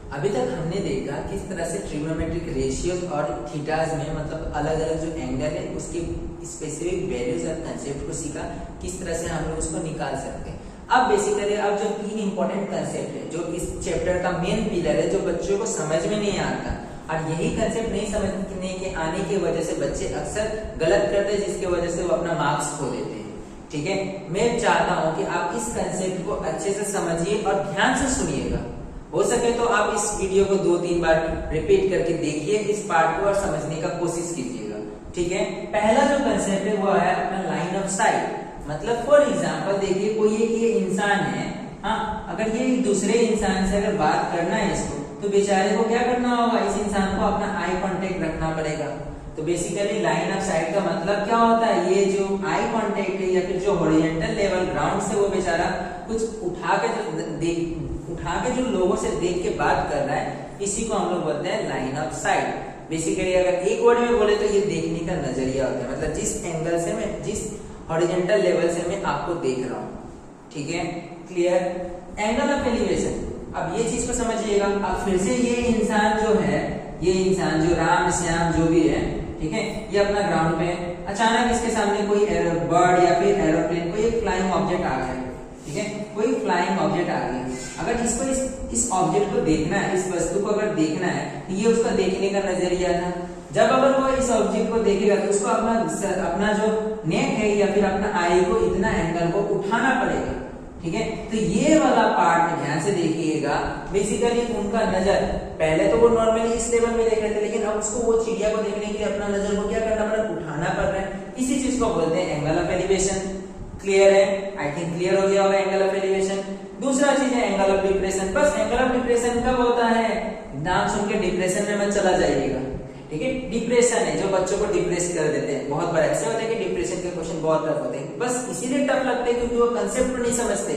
अभी तक हमने देखा किस तरह से ट्रिग्नोमेट्रिक रेशियोज और थीटाज में मतलब अलग अलग जो एंगल है उसके स्पेसिफिक वैल्यूज और कंसेप्ट को सीखा, किस तरह से हम लोग उसको निकाल सकते हैं। अब बेसिकली अब जो तीन इंपॉर्टेंट कंसेप्ट है जो इस चैप्टर का मेन पिलर है, जो बच्चों को समझ में नहीं आता, और यही कंसेप्ट नहीं समझने के आने की वजह से बच्चे अक्सर गलत करते हैं, जिसकी वजह से वो अपना मार्क्स खो देते हैं। ठीक है, मैं चाहता हूं कि आप इस कंसेप्ट को अच्छे से समझिए और ध्यान से सुनिएगा। हो सके तो आप इस वीडियो को 2-3 बार रिपीट करके देखिए इस पार्ट को और समझने का कोशिश कीजिएगा। ठीक है, पहला जो कंसेप्ट है वो है अपना लाइन ऑफ साइट। मतलब फॉर एग्जांपल देखिए कोई एक ये इंसान है, हाँ, अगर ये दूसरे इंसान से अगर बात करना है इसको, तो बेचारे को क्या करना होगा, इस इंसान को अपना आई कांटेक्ट रखना पड़ेगा। तो बेसिकली लाइन ऑफ साइट का मतलब क्या होता है, ये जो आई कांटेक्ट है या फिर जो हॉरिजॉन्टल लेवल ग्राउंड से वो बेचारा कुछ उठा के जो लोगों से देख के बात कर रहा है, इसी को हम लोग बोलते हैं लाइन ऑफ साइट। बेसिकली अगर एक वर्ड में बोले तो ये देखने का नजरिया होता है, मतलब जिस एंगल से मैं, जिस हॉरिजॉन्टल लेवल से मैं आपको देख रहा हूँ। ठीक है, क्लियर। एंगल ऑफ एलिवेशन, अब ये चीज को समझिएगा। अब फिर से ये इंसान जो है, ये इंसान जो राम श्याम जो भी है, ठीक है, ये अपना ग्राउंड पे, अचानक इसके सामने कोई बर्ड या फिर एरोप्लेन, कोई एक फ्लाइंग ऑब्जेक्ट आ गया। ठीक है, कोई फ्लाइंग ऑब्जेक्ट आ गया। अगर इसको इस ऑब्जेक्ट को देखना है, इस वस्तु को अगर देखना है, तो ये उसका देखने का नजरिया था। जब अगर वो इस ऑब्जेक्ट को देखेगा तो उसको अपना जो नेक है या फिर अपना आई को इतना एंगल को उठाना पड़ेगा। ठीक है, तो ये वाला पार्ट ध्यान से देखिएगा। बेसिकली उनका नजर, पहले तो वो नॉर्मली इस लेवल में देख रहे थे, लेकिन अब उसको वो चिड़िया को देखने के लिए अपना नजर को क्या करना पड़ रहा है, उठाना पड़ रहा है। इसी चीज को बोलते हैं एंगल ऑफ एलिवेशन। क्लियर है? आई थिंक क्लियर हो गया होगा एंगल ऑफ एलिवेशन। दूसरा चीज है एंगल ऑफ डिप्रेशन। बस एंगल ऑफ डिप्रेशन कब होता है, नाम सुन के डिप्रेशन में मत चला जाइएगा। ठीक है, डिप्रेशन है जो बच्चों को डिप्रेस कर देते हैं। बहुत बार ऐसे होता है कि डिप्रेशन के क्वेश्चन बहुत टफ होते हैं, बस इसीलिए टफ लगते हैं क्योंकि वो कंसेप्ट को नहीं समझते।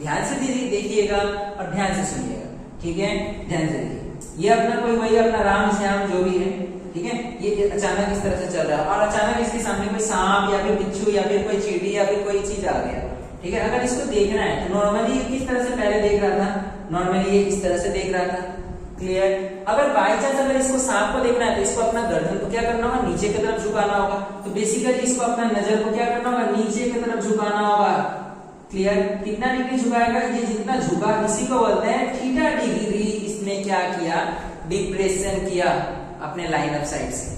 ध्यान से देखिएगा और ध्यान से सुनिएगा। ठीक है, ध्यान से देखिए। ये अपना कोई वही अपना राम श्याम जो भी है, ठीक है, ये अचानक इस तरह से चल रहा है और अचानक इसके सामने कोई सांप या फिर बिच्छू या फिर कोई चींटी या फिर कोई चीज आ गया। ठीक है, अगर इसको देखना है तो नॉर्मली ये किस तरह से पहले देख रहा था, नॉर्मली ये इस तरह से देख रहा था। क्लियर। अगर बाई चांस अगर इसको सांप को देखना है तो इसको अपना गर्दन को क्या करना होगा, नीचे की तरफ झुकाना होगा। तो बेसिकली इसको अपना नजर को क्या करना होगा, नीचे की तरफ झुकाना होगा। क्लियर। कितना डिग्री झुकाएगा, ये जितना झुका इसी को बोलते हैं थीटा डिग्री। इसने क्या किया, डिप्रेशन किया अपने लाइन ऑफ साइट से।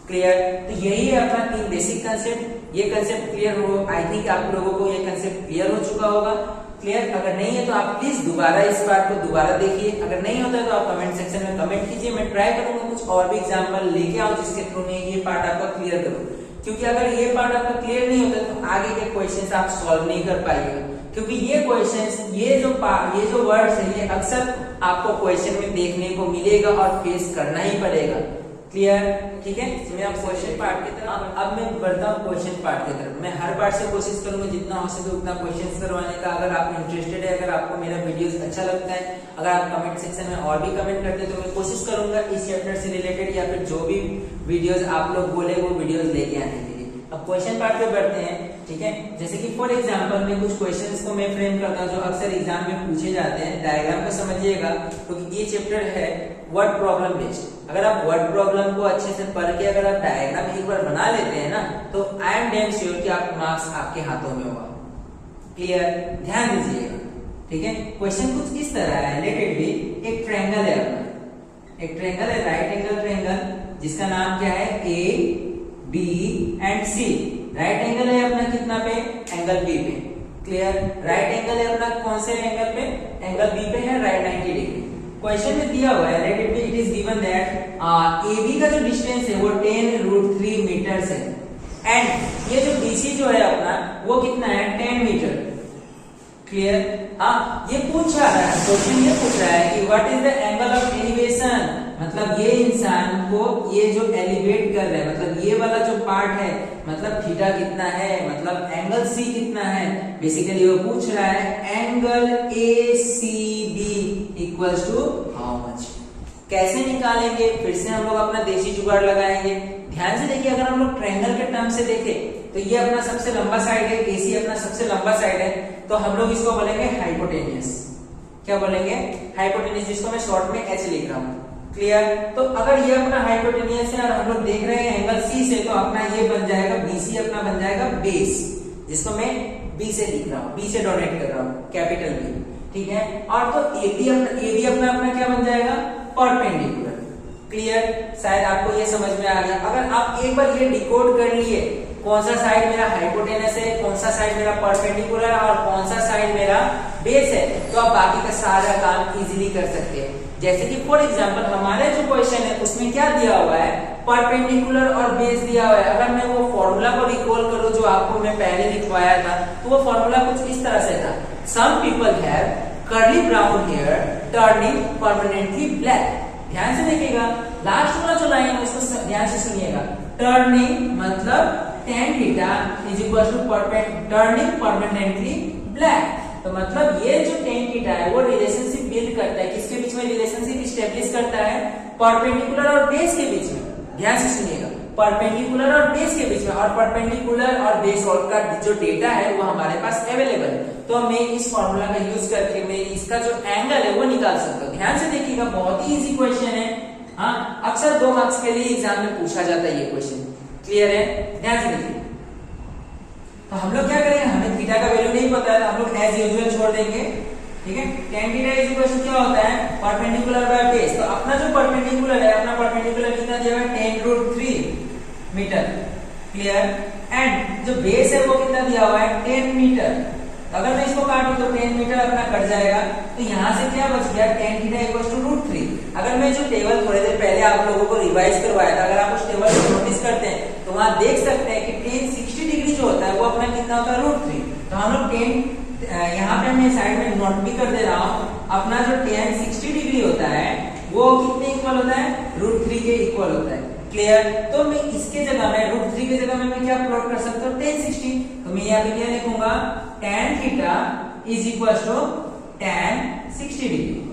क्लियर। तो यही है अपना 3 बेसिक कंसेप्ट। ये कंसेप्ट क्लियर हो, आई थिंक आप लोगों को ये कंसेप्ट क्लियर हो चुका होगा। क्लियर। अगर नहीं है तो आप प्लीज दोबारा इस पार्ट को दोबारा देखिए। अगर नहीं होता है तो आप कमेंट सेक्शन में कमेंट कीजिए। मैं ट्राई करूंगा कुछ और भी एग्जांपल लेके आओ जिसके थ्रू मैं ये पार्ट आपका क्लियर करूं, क्योंकि अगर ये पार्ट आपका क्लियर नहीं होता तो आगे के क्वेश्चंस आप सॉल्व नहीं कर पाएंगे। क्योंकि ये क्वेश्चंस, ये जो वर्ड्स है, ये अक्सर आपको क्वेश्चन में देखने को मिलेगा और फेस करना ही पड़ेगा। क्लियर। ठीक है, मैं अब क्वेश्चन पार्ट की तरफ, अब मैं बढ़ता हूँ क्वेश्चन पार्ट की तरफ। मैं हर पार्ट से कोशिश करूंगा जितना हो सके उतना क्वेश्चंस करवाने का। अगर आप इंटरेस्टेड है, अगर आपको मेरा वीडियोस अच्छा लगता है, अगर आप कमेंट सेक्शन में और भी कमेंट करते हैं तो मैं कोशिश करूंगा इस चैप्टर से रिलेटेड या फिर जो भी वीडियोस आप लोग बोले वो वीडियोस लेके आने के लिए। अब क्वेश्चन पार्ट पे बढ़ते हैं। ठीक है, जैसे कि फॉर एग्जांपल मैं कुछ क्वेश्चंस को मैं फ्रेम करता हूं जो अक्सर एग्जाम में पूछे जाते हैं। डायग्राम को समझिएगा क्योंकि तो ये चैप्टर है वर्ड प्रॉब्लम बेस्ड। अगर आप वर्ड प्रॉब्लम को अच्छे से पढ़ के अगर आप डायग्राम एक बार बना लेते हैं ना, तो आई एम डैम श्योर कि आप मार्क्स आपके हाथों में होगा। क्लियर। ध्यान दीजिएगा। ठीक है, क्वेश्चन कुछ इस तरह है। लेट इट बी, एक ट्रायंगल है अपना, एक ट्रायंगल है, राइट एंगल ट्रायंगल, जिसका नाम क्या है, A B and C. Right angle है अपना कितना पे, एंगल बी पे। क्लियर। राइट एंगल है अपना कौन से एंगल पे, एंगल बी पे है, राइट 90 डिग्री। क्वेश्चन में दिया हुआ है, let it be, it is given that A B का जो डिस्टेंस है वो 10√3 मीटर्स है एंड ये जो BC जो है अपना वो कितना है, 10 मीटर। क्लियर। हाँ, ये पूछ रहा है, क्वेश्चन ये पूछ रहा है कि what is the angle of elevation. मतलब ये इंसान को ये जो एलिवेट कर रहे हैं, मतलब ये वाला जो पार्ट है, मतलब थीटा कितना है, मतलब एंगल C कितना है। बेसिकली वो पूछ रहा है angle ACB equals to how much. कैसे निकालेंगे, फिर से हम लोग अपना देसी जुगाड़ लगाएंगे। ध्यान से देखिए, अगर हम लोग ट्रायंगल के टर्म से देखें तो ये अपना सबसे लंबा साइड है, AC अपना सबसे लंबा साइड है, तो हम लोग इसको बोलेंगे हाइपोटेनियस। क्या बोलेंगे, हाइपोटेन्यूज, जिसको मैं शॉर्ट में एच लिख रहा हूँ। क्लियर। तो अगर ये अपना हाइपोटेन्यूज है और हम लोग देख रहे हैं एंगल सी से, तो अपना ये बन जाएगा बीसी, अपना बन जाएगा बेस, जिसको मैं बी से लिख रहा हूँ, बी से डोनेट कर रहा हूँ, कैपिटल बी। ठीक है। और तो ए बी अपना क्या बन जाएगा, परपेंडिकुलर। क्लियर। शायद आपको ये समझ में आ गया। अगर आप एक बार ये डिकोड कर लिए, कौन सा साइड मेरा हाइपोटेनस है, कौन सा साइड मेरा परपेंडिकुलर है और कौन सा साइड मेरा बेस है, तो आप बाकी का सारा काम इजीली कर सकते हैं। जैसे कि फॉर एग्जांपल हमारे जो क्वेश्चन है उसमें क्या दिया हुआ है, परपेंडिकुलर और बेस दिया हुआ है। अगर मैं वो फॉर्मूला को रिकॉल करूं जो आपको मैं पहले लिखवाया था, तो वो फॉर्मूला कुछ इस तरह से था, some people have curly brown hair turning permanently black. ध्यान से देखिएगा, लास्ट वाला जो लाइन है उसको ध्यान से सुनिएगा। टर्निंग मतलब tan theta is equal to turning permanently black. तो मतलब ये जो tan थीटा है वो रिलेशनशिप बिल्ड करता है, किसके बीच में रिलेशनशिप स्टेब्लिश करता है, परपेंडिकुलर और बेस के बीच में। ध्यान से सुनिएगा, परपेंडिकुलर और बेस के बीच में, और परपेंडिकुलर और बेस का जो डेटा है वो हमारे पास अवेलेबल है। तो मैं इस फॉर्मूला का यूज करके मैं इसका जो एंगल है वो निकाल सकता हूँ। ध्यान से देखिएगा, बहुत ही इजी क्वेश्चन है। हाँ, अक्सर 2 मार्क्स के लिए एग्जाम में पूछा जाता है ये क्वेश्चन। क्लियर है। ध्यान से देखिए, तो हम लोग क्या करेंगे, हमें थीटा का वैल्यू नहीं पता है तो हम लोग एज यूजुअल छोड़ देंगे। ठीक है। tan theta is equal to क्या होता है, परपेंडिकुलर बाय बेस। तो अपना जो परपेंडिकुलर है, अपना परपेंडिकुलर कितना दिया हुआ है, 10√3 मीटर। क्लियर। एंड जो बेस है वो कितना दिया हुआ है, 10 मीटर। अगर मैं इसको काटूं तो 10 मीटर अपना कट जाएगा, तो यहाँ से क्या बच गया, tan थीटा इक्वल टू √3। अगर मैं जो टेबल थोड़ी देर पहले आप लोगों को रिवाइज करवाया था, अगर आप उस टेबल को नोटिस करते हैं तो वहां देख सकते हैं कि tan 60 डिग्री जो होता है वो अपना कितना होता है, √3। तो हम लोग tan, यहाँ पे मैं साइड में नोट भी कर दे रहा हूँ, अपना जो tan 60 डिग्री होता है वो कितने इक्वल होता है, √3 के इक्वल होता है। क्लियर। तो मैं इसके जगह में √3 के जगह में मैं क्या प्लॉट कर सकता हूँ, tan 60। तो मैं यहाँ पे क्या लिखूंगा, tan theta is equal to tan 60 degree.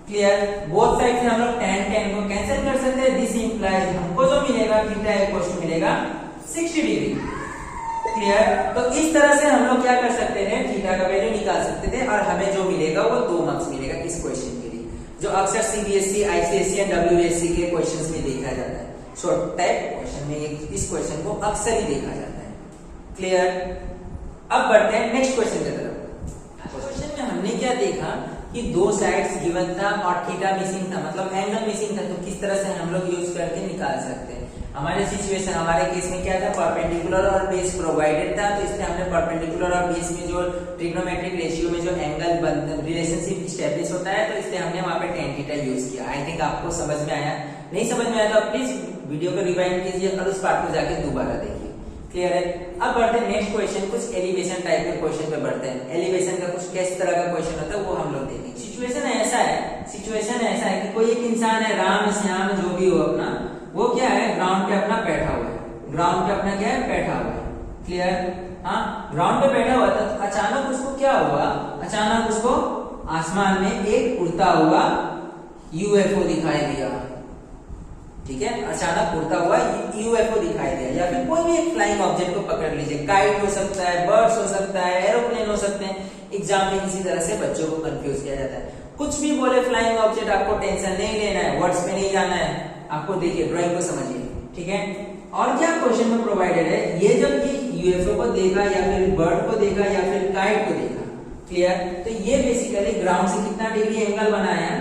Clear. Both side से हम लोग tan को कैंसिल कर सकते हैं। दिस इंप्लाइज हमको जो मिलेगा, थीटा इक्वल टू मिलेगा 60 डिग्री। क्लियर। तो इस तरह से हम लोग क्या कर सकते हैं, थीटा का वैल्यू निकाल सकते थे और हमें जो मिलेगा वो 2 मार्क्स मिलेगा इस क्वेश्चन के लिए, जो अक्सर सीबीएसई, आईसीएसई एंड डब्ल्यूबीएसई के क्वेश्चंस में देखा जाता है। शॉर्ट टाइप क्वेश्चन में इस क्वेश्चन को अक्सर ही देखा जाता है। क्लियर। अब बढ़ते हैं नेक्स्ट क्वेश्चन की तरफ। क्वेश्चन में हमने क्या देखा कि 2 साइड्स गिवन था और थीटा मिसिंग था, मतलब एंगल मिसिंग था। तो किस तरह से हम लोग यूज करके निकाल सकते हैं। हमारे सिचुएशन, हमारे केस में क्या था, परपेंडिकुलर और बेस प्रोवाइडेड था, तो इसलिए हमने परपेंडिकुलर और बेस में जो ट्रिग्नोमेट्रिक रेशियो में जो एंगल रिलेशनशिप स्टैब्लिश होता है, तो इसलिए हमने वहां पे tan थीटा यूज किया। आई थिंक आपको समझ में आया। नहीं समझ में आया तो प्लीज वीडियो को रिवाइंड कीजिए और उस पार्ट को जाके दोबारा देखिए। क्लियर है। अब बढ़ते हैं नेक्स्ट क्वेश्चन, कुछ एलिवेशन टाइप के क्वेश्चन पे बढ़ते हैं। एलिवेशन का कुछ किस तरह का क्वेश्चन होता है वो हम लोग देखेंगे। सिचुएशन ऐसा है कि कोई एक इंसान है, राम श्याम जो भी हो अपना, वो क्या है, ग्राउंड पे अपना बैठा हुआ है। ग्राउंड पे अपना क्या है, बैठा हुआ है। क्लियर। हाँ, ग्राउंड पे बैठा हुआ था, तो अचानक उसको क्या हुआ, अचानक उसको आसमान में एक उड़ता हुआ यूएफओ दिखाई दिया। ठीक है, अचानक उड़ता हुआ यूएफओ दिखाई दिया, या फिर कोई भी एक फ्लाइंग ऑब्जेक्ट को पकड़ लीजिए, काइट हो सकता है, बर्ड्स हो सकता है, एरोप्लेन हो सकते हैं। एग्जाम में इसी तरह से बच्चों को कंफ्यूज किया जाता है। कुछ भी बोले फ्लाइंग ऑब्जेक्ट, आपको टेंशन नहीं लेना है, वर्ड्स पे नहीं जाना है, आपको देखिए ड्राइंग को समझिए। ठीक है। और क्या क्वेश्चन में प्रोवाइडेड है, ये जब ये यूएफओ को देखा या फिर बर्ड को देखा या फिर काइट को देखा, क्लियर, तो ये बेसिकली ग्राउंड से कितना डिग्री एंगल बनाया,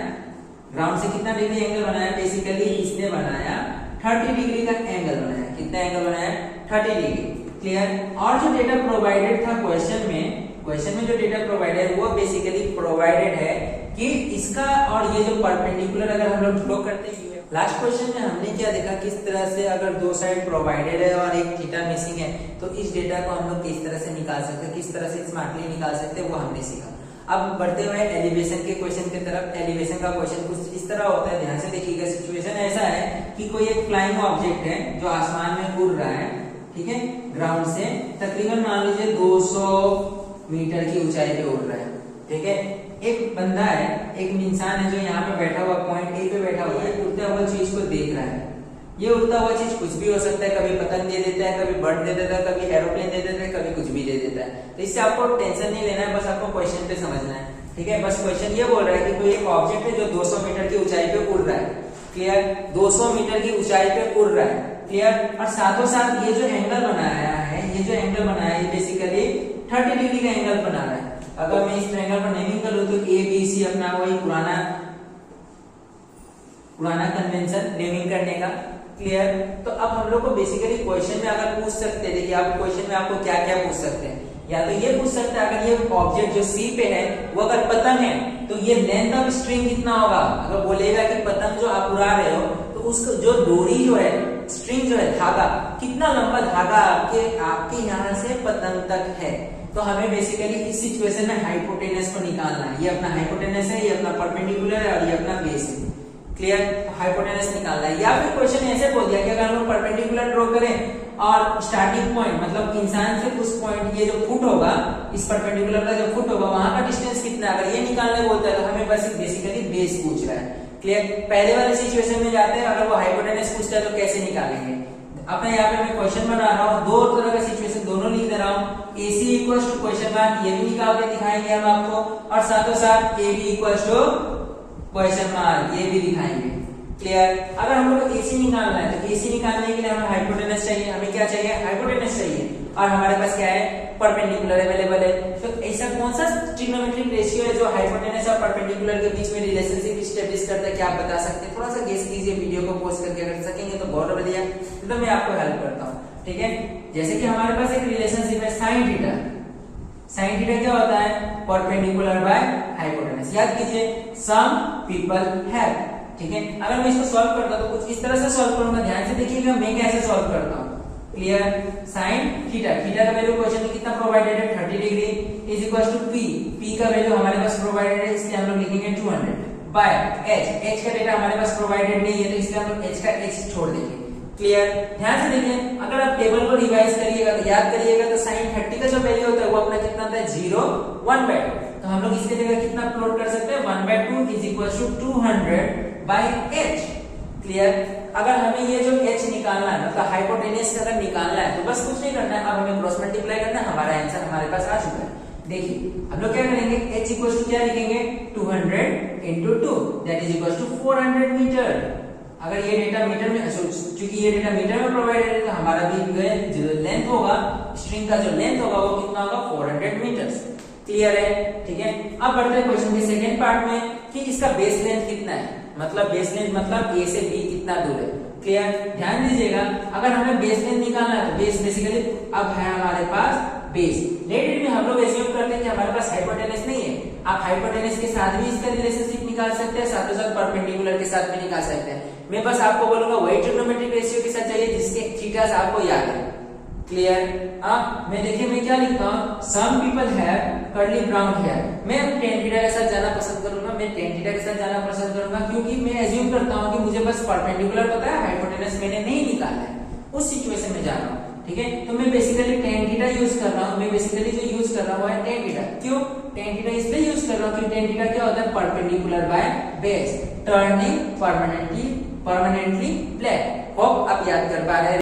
ग्राउंड से कितना डिग्री एंगल बनाया, बेसिकली इसने बनाया 30 डिग्री का एंगल बनाया। कितना एंगल बनाया, 30 डिग्री। क्लियर। और जो डेटा प्रोवाइडेड था क्वेश्चन में जो डेटा प्रोवाइडेड है वो बेसिकली प्रोवाइडेड है कि इसका और ये जो परपेंडिकुलर अगर हम लोग ड्रॉ करते हैं। लास्ट क्वेश्चन में हमने क्या देखा, किस तरह से अगर 2 साइड प्रोवाइडेड है और एक थीटा मिसिंग है, तो इस डेटा को हम लोग किस तरह से निकाल सकते हैं, किस तरह से स्मार्टली निकाल सकते हैं, वो हमने सीखा। अब बढ़ते हुए एलिवेशन के क्वेश्चन की तरफ। एलिवेशन का क्वेश्चन कुछ इस तरह होता है, ध्यान से देखिएगा। सिचुएशन ऐसा है कि कोई एक फ्लाइंग ऑब्जेक्ट है जो आसमान में उड़ रहा है, ठीक है, ग्राउंड से तकरीबन मान लीजिए 200 मीटर की ऊंचाई पे उड़ रहा है। ठीक है। एक बंदा है, एक इंसान है जो यहाँ पे बैठा हुआ, पॉइंट ए पे बैठा हुआ है, उड़ता हुआ चीज को देख रहा है। ये उड़ता हुआ चीज कुछ भी हो सकता है, कभी पतंग दे देता है, कभी बर्ड दे देता है, कभी एरोप्लेन दे देता है, कभी कुछ भी दे देता है। तो इससे आपको टेंशन नहीं लेना है, बस आपको क्वेश्चन पे समझना है। ठीक है, बस क्वेश्चन ये बोल रहा है कि कोई एक ऑब्जेक्ट है जो 200 मीटर की ऊंचाई पे उड़ रहा है, क्लियर, 200 मीटर की ऊंचाई पे उड़ रहा है, क्लियर, और साथों साथ ये जो एंगल बनाया है, ये जो एंगल बनाया है, ये बेसिकली 30 डिग्री का एंगल बना रहा है। अगर मैं इस ट्रायंगल पर नेमिंग करूं तो ए बी सी अपना वही पुराना कन्वेंशन नेमिंग करने का, क्लियर। तो अब हम लोग को बेसिकली क्वेश्चन में अगर पूछ सकते थे कि आप क्वेश्चन में आपको क्या क्या पूछ सकते हैं, या तो ये पूछ सकते हैं अगर ये ऑब्जेक्ट जो सी पे है वो अगर पतंग है तो ये लेंथ ऑफ स्ट्रिंग कितना होगा। अगर बोलेगा कि पतंग जो आप उड़ा रहे हो तो उसको जो डोरी जो है, स्ट्रिंग जो है, धागा, कितना लंबा धागा आपके यहाँ से पतंग तक है। तो हमें बेसिकली इस सिचुएशन में हाइपोटेनस को निकालना है। ये अपना हाइपोटेनस है, ये अपना परपेंडिकुलर है और ये अपना बेस है, क्लियर। हाइपोटेनस निकालना है। या फिर क्वेश्चन ऐसे बोल दिया कि अगर हम लोग परपेंडिकुलर ड्रॉ करें और स्टार्टिंग पॉइंट मतलब इंसान से उस पॉइंट, ये जो फुट होगा, इस परपेंडिकुलर का जो फुट होगा वहां का डिस्टेंस कितना, अगर ये निकालने बोलता है तो हमें बस बेसिकली बेस पूछ रहा है, क्लियर। पहले वाले सिचुएशन में जाते हैं, अगर वो हाइपोटेनस पूछता है तो कैसे निकालेंगे। अपने यहाँ पे मैं क्वेश्चन बना रहा हूँ, दो तरह का सिचुएशन दोनों लिख दे रहा हूँ। AC equal to question mark, ये भी निकाल के दिखाएंगे हम आपको, और साथों साथ AB equal to question mark, ये भी दिखाएंगे, क्लियर। अगर हम लोग को AC निकालना है तो AC निकालने के लिए हमें हाइपोटेनस चाहिए। हमें क्या चाहिए, हाइपोटेनस चाहिए, और हमारे पास क्या है, परपेंडिकुलर अवेलेबल है। तो ऐसा कौन सा ट्रिग्नोमेट्रिक रेशियो है जो हाइपोटेनस और परपेंडिकुलर के बीच में रिलेशनशिप स्टैब्लिश करता है, क्या आप बता सकते हैं। थोड़ा सा गेस कीजिए, वीडियो को पॉज करके अगर सकेंगे तो बहुत बढ़िया, तो मैं आपको हेल्प करता हूँ, ठीक है। जैसे कि हमारे पास एक रिलेशनशिप है साइन थीटा। साइन थीटा क्या होता है, परपेंडिकुलर बाय हाइपोटेनस। याद कीजिए, सम पीपल हैव, ठीक है। अगर मैं इसको सॉल्व करता हूं तो कुछ इस तरह से सॉल्व करूंगा, ध्यान से देखिएगा मैं कैसे सॉल्व करता हूं, क्लियर। साइन थीटा, थीटा का वैल्यू क्वेश्चन में कितना प्रोवाइडेड है, 30 degree, is equal to P, P का वैल्यू हमारे पास प्रोवाइडेड है, इसलिए हम लोग लिखेंगे 200 बाय एच, एच का डेटा हमारे पास प्रोवाइडेड नहीं है तो इसलिए हम लोग एच का एच छोड़ देंगे, क्लियर। ध्यान से देखिए, अगर आप टेबल को रिवाइज करिएगा तो याद करिएगा तो साइन 30 का जो वैल्यू होता है वो अपना कितना होता है, 0 1/2। तो हम लोग इसके जगह कितना प्लॉट कर सकते हैं, 1/2 is equal to 200 by H, clear. अगर हमें ये जो एच निकालना है मतलब हाइपोटेनस अगर निकालना है तो बस कुछ नहीं करना है, अब हमें क्रॉस मल्टीप्लाई करना है, हमारा आंसर हमारे पास आ चुका है। देखिए हम लोग क्या करेंगे, h इक्वल टू क्या लिखेंगे, 200 into 2 that is equal to 400 metre. अगर ये डेटा मीटर में, क्योंकि ये डेटा मीटर में प्रोवाइडेड है तो हमारा भी जो लेंथ होगा, स्ट्रिंग का जो लेंथ होगा वो कितना होगा, 400 मीटर्स, क्लियर है, ठीक है। अब बढ़ते हैं क्वेश्चन के सेकंड पार्ट में कि इसका बेस लेंथ कितना है, मतलब बेस लेंथ मतलब A से B कितना दूर है, क्लियर। ध्यान दीजिएगा, अगर हमें बेस लेंथ निकालना है तो बेस बेसिकली अब है हमारे पास बेस। लेट में हम लोग एज्यूम करते हैं कि हमारे पास हाइपोटेनस नहीं है, आप हाइपोटेनस के साथ भी इसका रिलेशनशिप निकाल सकते हैं, साथ ही साथ परपेंडिकुलर के साथ भी निकाल सकते हैं। मैं बस आपको बोलूंगा वही ट्रिग्नोमेट्रिक रेशियो के साथ चाहिए जिसके थीटास आपको याद है, क्लियर। अब मैं देखिए मैं क्या लिखता हूँ, some people have curly brown hair. मैं tan थीटा के साथ जाना पसंद करूंगा, मैं tan थीटा के साथ जाना पसंद करूंगा क्योंकि मैं एज्यूम करता हूँ कि मुझे बस परपेंडिकुलर पता है, हाइपोटेनस मैंने नहीं निकाला है, उस सिचुएशन में जा रहा हूँ, ठीक है। तो मैं बेसिकली tan थीटा यूज कर रहा हूँ, मैं बेसिकली जो यूज कर रहा हूँ है tan थीटा। क्यों tan थीटा इसलिए यूज कर रहा हूँ कि tan थीटा क्या होता है, perpendicular by base, turning permanently black. Hope आप याद कर पा रहे हैं।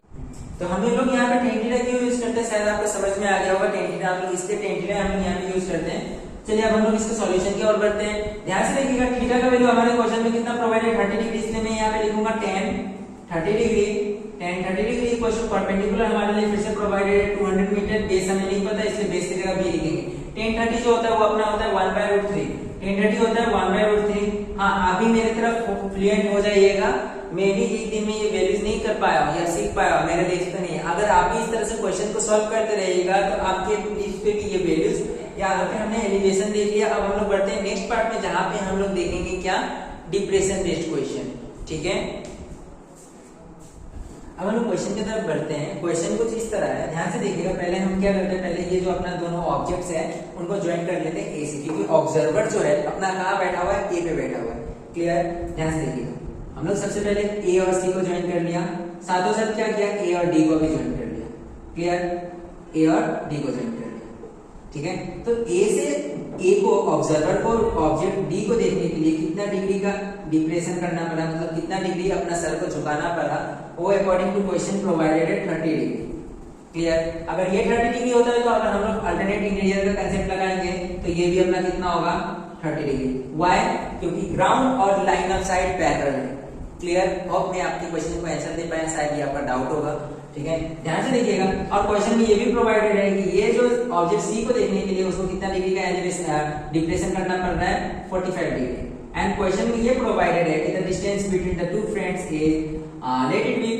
तो हम लोग यहाँ पे tan थीटा क्यों यूज करते हैं, शायद आपको समझ में आ गया होगा। tan थीटा हम लोग इसलिए tan थीटा हम यहाँ पे यूज करते हैं। चलिए अब हम लोग इसके सॉल्यूशन की ओर बढ़ते हैं। ध्यान से देखिएगा, थीटा का वैल्यू हमारे क्वेश्चन में कितना प्रोवाइडेड, 30 डिग्री, इसलिए मैं यहाँ पे लिखूंगा tan 30 degree, tan 30 degree equal to perpendicular हमारे लिए फिर से प्रोवाइडेड है 200 मीटर, बेस हमें नहीं पता इसलिए बेस की जगह b लिखेंगे। tan 30 जो होता है वो अपना होता है 1/√3, tan 30 होता है 1/√3। हाँ, अभी मेरी तरफ फ्लुएंट हो जाइएगा, मैं भी एक दिन में ये वैल्यूज नहीं कर पाया हूँ या सीख पाया हूँ, मेरे लिए तो नहीं है। अगर आप भी इस तरह से क्वेश्चन को सॉल्व करते रहिएगा तो आपके इस पे भी ये वैल्यूज याद होते हैं। हमने एलिवेशन देख लिया, अब हम लोग बढ़ते हैं नेक्स्ट पार्ट में जहाँ पे हम लोग देखेंगे क्या, डिप्रेशन बेस्ड क्वेश्चन, ठीक है। अब हम लोग क्वेश्चन की तरफ बढ़ते हैं। क्वेश्चन कुछ इस तरह है, ध्यान से देखिएगा। पहले हम क्या करते हैं, पहले ये जो अपना दोनों ऑब्जेक्ट्स है उनको ज्वाइन कर लेते हैं ए से, क्योंकि ऑब्जर्वर जो है अपना कहाँ बैठा हुआ है, ए पे बैठा हुआ है, क्लियर। ध्यान से देखिएगा, हम लोग सबसे पहले ए और सी को ज्वाइन कर लिया, साथों साथ क्या किया, ए और डी को भी ज्वाइन कर लिया, क्लियर। ए और डी को ज्वाइन कर लिया, ठीक है। तो ए से ए को, ऑब्जर्वर को ऑब्जेक्ट डी को देखने के लिए कितना डिग्री का डिप्रेशन करना पड़ा, मतलब कितना डिग्री अपना सर को झुकाना पड़ा, वो अकॉर्डिंग टू क्वेश्चन प्रोवाइडेड है 30 डिग्री, क्लियर। अगर ये 30 डिग्री होता है तो अगर हम लोग अल्टरनेट इंटीरियर का कंसेप्ट लगाएंगे तो ये भी अपना कितना होगा, 30 डिग्री। वाई? क्योंकि ग्राउंड और लाइन ऑफ साइट पैरेलल है। क्लियर? होप मैं आपके क्वेश्चन को आंसर दे पाया, शायद ये आपका डाउट होगा। ठीक है, ध्यान से देखिएगा। और क्वेश्चन में ये भी प्रोवाइडेड है कि ये जो ऑब्जेक्ट सी को देखने के लिए उसको कितना डिग्री का एलिवेशन डिप्रेशन करना पड़ रहा है, 45 डिग्री। एंड क्वेश्चन में ये प्रोवाइडेड है कि the distance between the two friends is let it be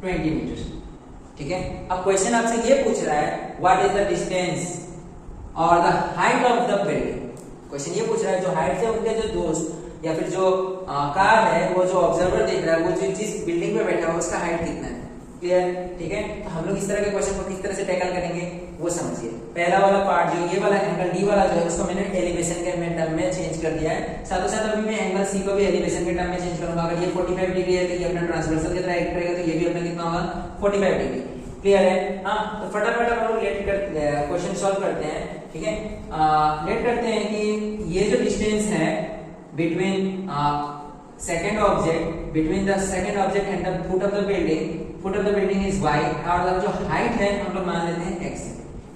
20 metre. ठीक है, अब क्वेश्चन आपसे ये पूछ रहा है व्हाट इज द डिस्टेंस और the height of the building. Question ये पूछ रहा है जो हाइट से उनके जो दोस्त या फिर जो कार है, वो जो ऑब्जर्वर देख रहा है, वो जो जिस बिल्डिंग पे बैठा है उसका हाइट कितना है। क्लियर? ठीक है, तो हम लोग इस तरह के क्वेश्चन को किस तरह से टैकल करेंगे वो समझिए। पहला वाला पार्ट जो ये वाला एंगल डी वाला जो है उसको मैंने एलिवेशन के टर्म में चेंज कर दिया है। साथ ही साथ अभी मैं एंगल सी को भी एलिवेशन के टर्म में चेंज करूंगा। अगर ये 45 डिग्री है तो ये अपना ट्रांसवर्सल की तरह एक्ट करेगा, तो ये भी अपना कितना होगा, 45 डिग्री। क्लियर है? हाँ, तो फटाफट हम लोग लेट कर क्वेश्चन सॉल्व करते हैं। ठीक है, लेट करते हैं कि ये जो डिस्टेंस है between second object and the foot of the building is y, और जो height है हम लोग मान लेते हैं x।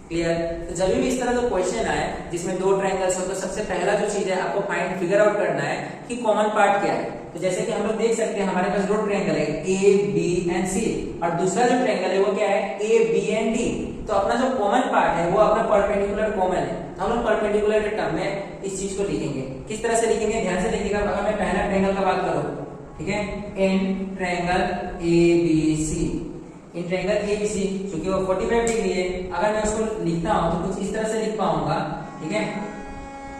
क्लियर? तो जब भी इस तरह का क्वेश्चन आए जिसमें दो ट्रायंगल्स हो, तो सबसे पहला जो चीज है आपको फाइंड फिगर आउट करना है कि कॉमन पार्ट क्या है। तो जैसे कि हम लोग देख सकते हैं हमारे पास दो ट्रायंगल है ए बी एंड सी, और दूसरा जो ट्रायंगल है वो क्या है, ए बी एंड डी। तो अपना जो कॉमन पार्ट है वो अपना परपेंडिकुलर कॉमन है, तो हम लोग परपेंडिकुलर के टर्म में इस चीज को लिखेंगे। किस तरह से लिखेंगे, ध्यान से देखिएगा। अगर मैं पहला ट्रायंगल का बात करूं, ठीक है, in triangle A B C, in triangle A B C क्योंकि वो 45 डिग्री है, अगर मैं उसको लिखता हूं तो कुछ इस तरह से लिख पाऊंगा। ठीक है,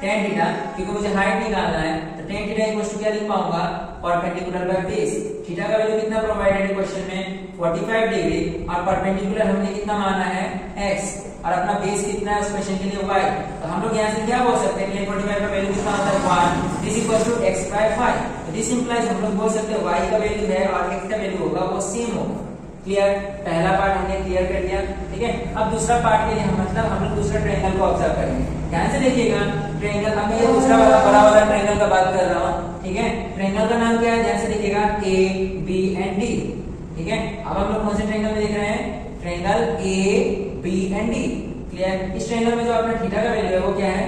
tan थीटा, क्योंकि मुझे हाइट निकालना है तो tan थीटा इक्वल टू क्या लिख पाऊंगा, परपेंडिकुलर बाय बेस। थीटा का वैल्यू कितना प्रोवाइडेड है क्वेश्चन में, 45 डिग्री, और परपेंडिकुलर हमने कितना माना है, x, और अपना बेस कितना है उस क्वेश्चन के लिए y। तो हम लोग यहां से क्या बोल सकते हैं, 45 का वैल्यू कितना होता है 1, this equal to x by 5। तो दिस इंप्लाइज हम लोग बोल सकते हैं y का वैल्यू है और x का वैल्यू होगा वो सेम होगा। क्लियर? पहला पार्ट हमने क्लियर कर लिया। ठीक है, अब दूसरा पार्ट के लिए हम लोग दूसरा ट्रायंगल को ऑब्जर्व करेंगे। ध्यान से देखिएगा ट्रायंगल, अब मैं ये दूसरा वाला बड़ा वाला ट्रायंगल का बात कर रहा हूं। ठीक है, ट्रायंगल का नाम क्या है, ध्यान से देखिएगा, ए बी एंड डी। ठीक है, अब हम लोग कौन से ट्रायंगल में देख रहे हैं, triangle A B and D. Clear? इस ट्रायंगल में जो अपना थीटा का वैल्यू है वो क्या है,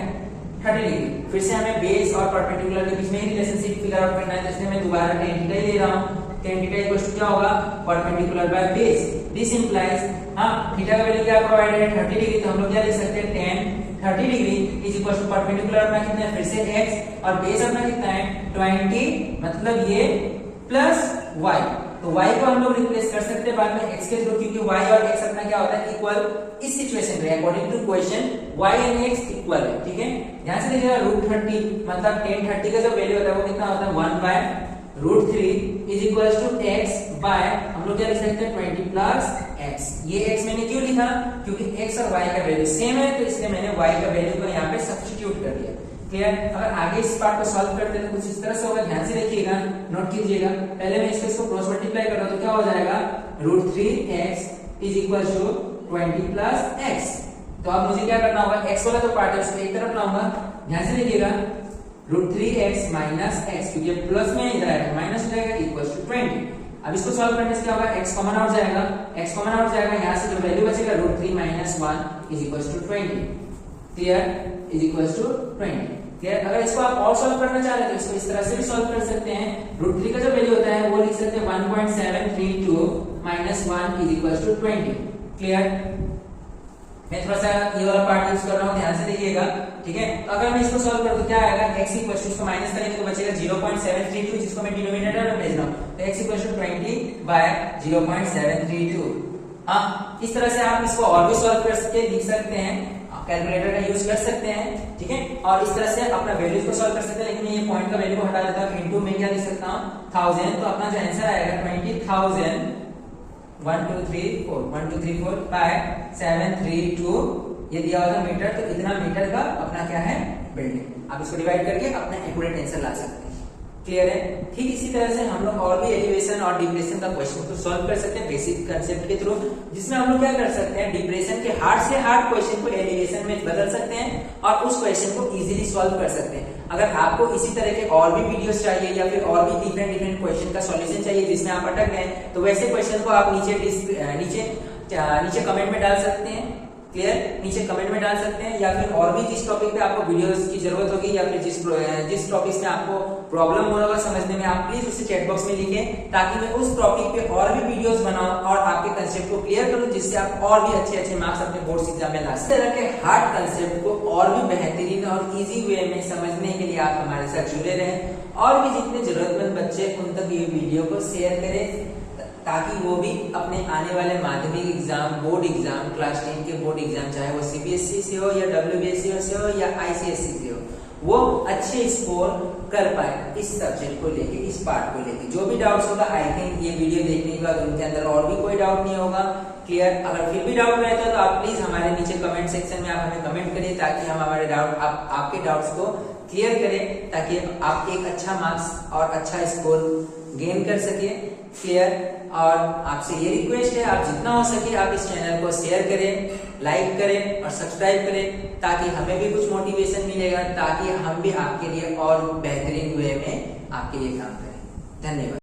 30 डिग्री। फिर से हमें बेस और परपेंडिकुलर के बीच में ही रिलेशनशिप फिगर आउट करना है, जैसे मैं दोबारा tan थीटा ही ले रहा हूं। tan थीटा इक्वल टू क्या होगा, perpendicular by base. This implies, हां, थीटा का वैल्यू क्या प्रोवाइडेड है, 30 डिग्री, तो हम लोग क्या लिख सकते हैं, tan 30 degree is equal to perpendicular अपना कितना है, फिर से x, और बेस अपना कितना है 20, मतलब ये प्लस y। तो y को हम लोग रिप्लेस कर सकते हैं बाद में x के थ्रू, क्योंकि y और x अपना क्या होता है, इक्वल। इस सिचुएशन में according to question y and x equal है। ठीक है, ध्यान से देखिएगा, √30 मतलब tan 30 का जो वैल्यू होता है वो कितना होता है, 1/√3 is equal to x by, हम लोग क्या लिख सकते हैं, 20 प्लस x। ये x मैंने क्यों लिखा, क्योंकि x और y का वैल्यू सेम है, तो इसलिए मैंने y का वैल्यू को यहाँ पे सब्स्टिट्यूट कर दिया। क्लियर? अगर आगे इस पार्ट को सॉल्व करते हैं तो कुछ इस तरह से होगा, ध्यान से देखिएगा, नोट कीजिएगा। पहले मैं इसको क्रॉस मल्टीप्लाई कर रहा हूं तो क्या हो जाएगा, √3x is equal to 20 plus x। तो अब मुझे क्या करना होगा, x वाला जो पार्ट है उसको एक तरफ लाऊंगा। ध्यान से देखिएगा, √3x माइनस x, क्योंकि प्लस में इधर आएगा माइनस हो जाएगा, इक्वल टू 20। अब इसको सॉल्व करने से क्या होगा, x कॉमन आउट जाएगा, x कॉमन आउट जाएगा, यहां से जो वैल्यू बचेगा √3 minus 1 is equal to 20। Clear? Is equal to 20। Clear? अगर इसको आप और सॉल्व करना चाह रहे हैं तो इसको इस तरह से भी सॉल्व कर सकते हैं। √3 का जो वैल्यू होता है वो लिख सकते हैं 1.732 minus 1 is equal to 20। Clear? मैं थोड़ा सा ये वाला पार्ट यूज कर रहा हूं, ध्यान से देखिएगा। ठीक है, अगर मैं इसको सॉल्व करूं तो क्या आएगा, x इक्वल टू, इसको माइनस करेंगे तो बचेगा 0.732, जिसको मैं डिनोमिनेटर में भेज रहा हूं, तो x इक्वल टू 20/0.732। हां, इस तरह से आप इसको और भी सॉल्व कर सकते हैं, लिख सकते हैं, कैलकुलेटर का यूज कर सकते हैं। ठीक है, और इस तरह से अपना वैल्यूज को सॉल्व कर सकते हैं। लेकिन मैं ये पॉइंट का वैल्यू को हटा देता हूं, इनटू में क्या लिख सकता हूं, 1000। तो अपना जो आंसर आएगा 20,000 1 2 3 4 1 2 3 4 5 7 3 2, ये दिया होगा मीटर, तो इतना मीटर का अपना क्या है, बिल्डिंग। आप इसको डिवाइड करके अपना एक्यूरेट आंसर ला सकते हैं। क्लियर है? ठीक इसी तरह से हम लोग और भी एलिवेशन और डिप्रेशन का क्वेश्चन को सॉल्व कर सकते हैं बेसिक कंसेप्ट के थ्रू, जिसमें हम लोग क्या कर सकते हैं, डिप्रेशन के हार्ड से हार्ड क्वेश्चन को एलिवेशन में बदल सकते हैं और उस क्वेश्चन को इजीली सॉल्व कर सकते हैं। अगर आपको इसी तरह के और भी वीडियोस चाहिए या फिर और भी डिफरेंट क्वेश्चन का सॉल्यूशन चाहिए जिसमें आप अटक गए, तो वैसे क्वेश्चन को आप नीचे कमेंट में डाल सकते हैं। क्लियर, नीचे कमेंट में डाल सकते हैं, या फिर और भी जिस टॉपिक पे आपको वीडियोस की जरूरत होगी या फिर जिस टॉपिक में आपको प्रॉब्लम हो रहा होगा समझने में, आप प्लीज उसे चैट बॉक्स में लिखें, ताकि मैं उस टॉपिक पे और भी वीडियोस बनाऊं और आपके कंसेप्ट को क्लियर करूं, जिससे आप और भी अच्छे मार्क्स अपने बोर्ड एग्जाम में ला सकें। इस तरह के हार्ड कंसेप्ट को और भी बेहतरीन और इजी वे में समझने के लिए आप हमारे साथ जुड़े रहें, और भी जितने जरूरतमंद बच्चे उन तक ये वीडियो को शेयर करें, ताकि वो भी अपने आने वाले माध्यमिक एग्जाम, बोर्ड एग्जाम, क्लास 10 के बोर्ड एग्जाम, चाहे वो सीबीएसई से हो या डब्ल्यूबीएसई से हो या आईसीएसई से हो, वो अच्छे स्कोर कर पाए इस सब्जेक्ट को लेके, इस पार्ट को लेके। जो भी डाउट्स होगा, आई थिंक ये वीडियो देखने के बाद उनके अंदर और भी कोई डाउट नहीं होगा। क्लियर, अगर फिर भी डाउट रहता है तो आप प्लीज हमारे नीचे कमेंट सेक्शन में आप हमें कमेंट करिए, ताकि हम हमारे आपके डाउट्स को क्लियर करें, ताकि आप एक अच्छा मार्क्स और अच्छा स्कोर गेन कर सके। क्लियर, और आपसे ये रिक्वेस्ट है, आप जितना हो सके आप इस चैनल को शेयर करें, लाइक करें और सब्सक्राइब करें, ताकि हमें भी कुछ मोटिवेशन मिलेगा, ताकि हम भी आपके लिए और बेहतरीन वे में आपके लिए काम करें। धन्यवाद।